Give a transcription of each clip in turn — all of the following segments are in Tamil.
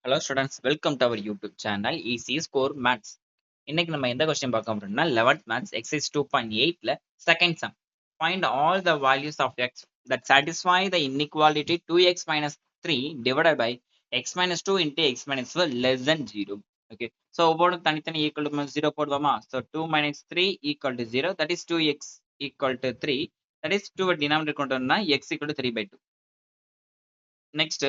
Hello students, welcome to our YouTube channel Easy Score Maths. இன்னைக்கு நம்ம எந்த கொஸ்டின் பார்க்க போறோம்னா 11th Maths exercise 2.8ல second sum. Find all the values of x that satisfy the inequality 2x minus 3 divided by x minus 2 into x minus 4 less than 0. Okay. So ஒவ்வொரு தனித்தனி equal to 0 போடுவோமா? So 2 minus 3 equal to 0, that is 2x equal to 3, that is 2 denominator கொண்டு வந்தா x equal to 3/2. Next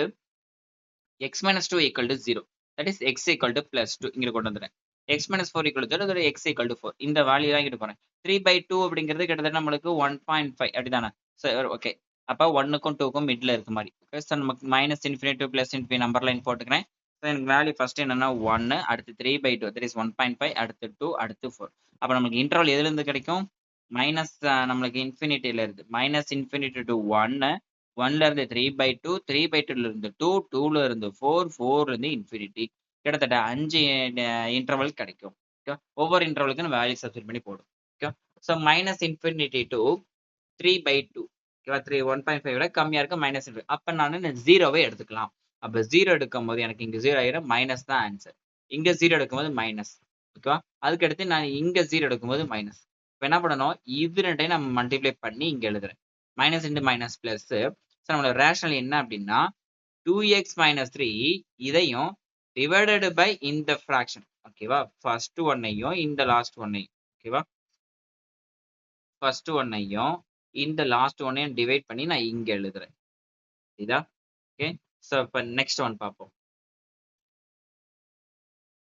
x minus 2 equal to 0, that is x equal to plus 2 இங்க கொண்டு வந்துறேன். x minus 4 equal to 0, அதோட x equal to 4. இந்த வேல்யூ தான் இங்க போறேன். 3/2 அப்படிங்கிறது கிட்டத்தட்ட நம்மளுக்கு 1.5 அப்படிதானே? சரி ஓகே. அப்ப 1க்கும் 2க்கும் மிட்ல இருக்க மாதிரி. ஓகே சோ நமக்கு minus infinity to plus infinity number line போட்டுக்கிறேன். சோ எனக்கு வேல்யூ ஃபர்ஸ்ட் என்னன்னா 1, அடுத்து 3/2, that is 1.5, அடுத்து 2, அடுத்து 4. அப்ப நமக்கு இன்டர்வல் எதுல இருந்து கிடைக்கும்? மைனஸ் நம்மளுக்கு இன்ஃபினிட்டில இருந்து மைனஸ் இன்ஃபினிட்டி டு 1, 1ல இருந்து 3/2, 3/2ல இருந்து 2, 2ல இருந்து 4, 4ல இருந்து இன்ஃபினிட்டி. கிட்டத்தட்ட 5 இன்டர்வல் கிடைக்கும். ஓகே ஒவ்வொரு இன்டர்வலுக்கும் வேல்யூ சப்ஸ்டிட்யூட் பண்ணி போடும். Okay so minus infinity to 3/2, ஓகேவா 3 1.5 விட கம்மியா இருக்கு மைனஸ். அப்ப நான் 0வே எடுத்துக்கலாம். அப்ப 0 எடுக்கும்போது எனக்கு இங்க 0 ஆயிரும், மைனஸ் தான் ஆன்சர். இங்க 0 எடுக்கும்போது மைனஸ். ஓகேவா அதுக்கு அடுத்து நான் இங்க 0 எடுக்கும்போது மைனஸ். இப்ப என்ன பண்ணணும், இது ரெண்டையும் நம்ம மல்டிப்ளை பண்ணி இங்க எழுதுறேன். Minus into minus plus. So நம்மளோட ரேஷனல் என்ன அப்படின்னா 2x minus 3 இதையும் டிவைடட் பை இந்த ஃபிராக்ஷன். ஓகேவா ஃபர்ஸ்ட் ஒன்னையும் இந்த லாஸ்ட் ஒன்னையும், ஓகேவா ஃபர்ஸ்ட் ஒன்னையும் இந்த லாஸ்ட் ஒன்னையும் டிவைட் பண்ணி நான் இங்க எழுதுறேன். இதா ஓகே சோ இப்போ நெக்ஸ்ட் ஒன் பார்ப்போம்.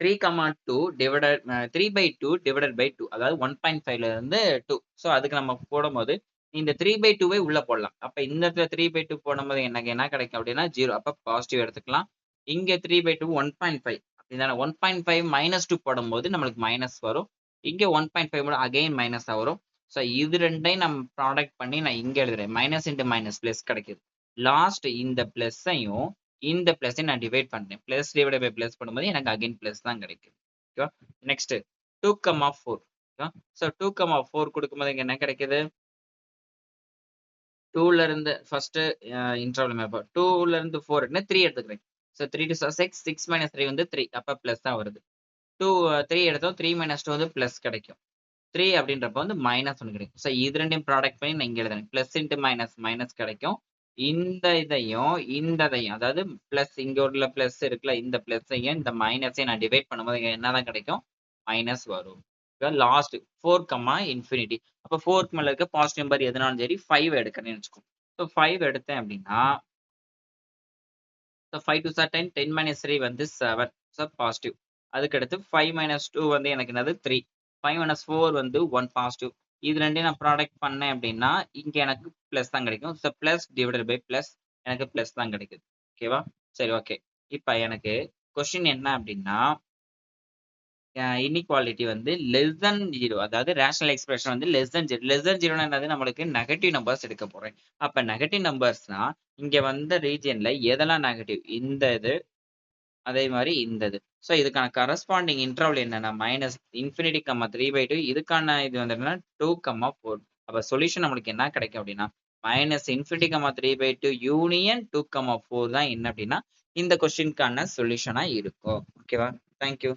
3,2 டிவைடட் 3/2 டிவைடட் பை 2, அதாவது 1.5ல இருந்து 2. ஸோ அதுக்கு நம்ம போடும்போது இந்த 3/2வை உள்ள போடலாம். அப்ப இந்த இடத்துல 3/2 போடும்போது எனக்கு என்ன கிடைக்கும் அப்படின்னா 0. அப்ப பாசிட்டிவ் எடுத்துக்கலாம். இங்க 3/2 1.5 அப்படிதானே. 1.5 மைனஸ் 2 போடும்போது நம்மளுக்கு மைனஸ் வரும். இங்க 1.5 போட அகைன் மைனஸா வரும். ஸோ இது ரெண்டையும் நம்ம ப்ராடக்ட் பண்ணி நான் இங்க எழுதுறேன். மைனஸ் இன்டு மைனஸ் பிளஸ் கிடைக்குது. லாஸ்ட் இந்த பிளஸ்ஸையும் இந்த பிளஸையும் நான் டிவைட் பண்றேன். பிளஸ் டிவைட் பை பிளஸ் பண்ணும்போது எனக்கு அகைன் பிளஸ் தான் கிடைக்குது. ஓகேவா நெக்ஸ்ட் 2,4. ஸோ 2,4 கொடுக்கும்போது இங்க என்ன கிடைக்குது? 2ல இருந்து ஃபர்ஸ்ட் இன்டர்வல் மேப் 2ல இருந்து 4 எடுத்து 3 எடுத்துக்கிறேன். சோ 3 to 6, 6 minus 3 வந்து 3. அப்ப பிளஸ் தான் வருது. 2 3 எடுத்தோம், 3 minus 2 வந்து பிளஸ் கிடைக்கும். 3 அப்படின்றப்ப வந்து மைனஸ் 1 கிடைக்கும். சோ இது ரெண்டையும் ப்ராடக்ட் பண்ணி நான் இங்க எழுதுறேன். பிளஸ் இன்டு மைனஸ் மைனஸ் கிடைக்கும். இந்த இதையும் அதாவது பிளஸ் இங்க உள்ள பிளஸ் இருக்குல்ல, இந்த பிளஸ்ஸையும் இந்த மைனஸையும் நான் டிவைட் பண்ணும்போது இங்க என்னதான் கிடைக்கும்? மைனஸ் வரும். Last 4, infinity. அப்ப 4க்கு மேல இருக்க பாசிட்டிவ் நம்பர் எதுனாலும் சரி 5 எடுக்கிறேன்னு வச்சுக்கோ. ஸோ 5 எடுத்தேன் அப்படின்னா 5 2 10, 10 minus 3 வந்து 7. So positive. அதுக்கு அடுத்து 5 minus 2 வந்து எனக்கு என்னது 3. 5 minus 4 வந்து 1 பாசிட்டிவ். இது ரெண்டையும் நான் ப்ராடக்ட் பண்ணேன் அப்படின்னா இங்க எனக்கு பிளஸ் தான் கிடைக்கும். So plus divided by plus எனக்கு பிளஸ் தான் கிடைக்குது. ஓகேவா சரி ஓகே. இப்ப எனக்கு கொஸ்டின் என்ன அப்படின்னா இன்இக்வாலிட்டி வந்து லெஸ் தென் 0, அதாவது ரேஷனல் எக்ஸ்பிரஷன் வந்து லெஸ் தென் 0. லெஸ் தென் 0 என்னது நம்மளுக்கு நெகட்டிவ் நம்பர்ஸ் எடுக்க போறேன். அப்ப நெகட்டிவ் நம்பர்ஸ்னா இங்க வந்த ரீஜியன்ல எதெல்லாம் நெகட்டிவ்? இந்த இது அதே மாதிரி இந்த இது. ஸோ இதுக்கான கரஸ்பாண்டிங் இன்டர்வல் என்னன்னா மைனஸ் இன்ஃபினிட்டி 3/2. இதுக்கான இது வந்து என்னன்னா 2, 4. அப்ப சொல்யூஷன் நம்மளுக்கு என்ன கிடைக்கும் அப்படின்னா மைனஸ் இன்ஃபினிட்டி 3/2 யூனியன் 2, 4 தான் என்ன அப்படின்னா இந்த கொஸ்டினுக்கான சொல்யூஷனா இருக்கும். ஓகேவா தேங்க்யூ.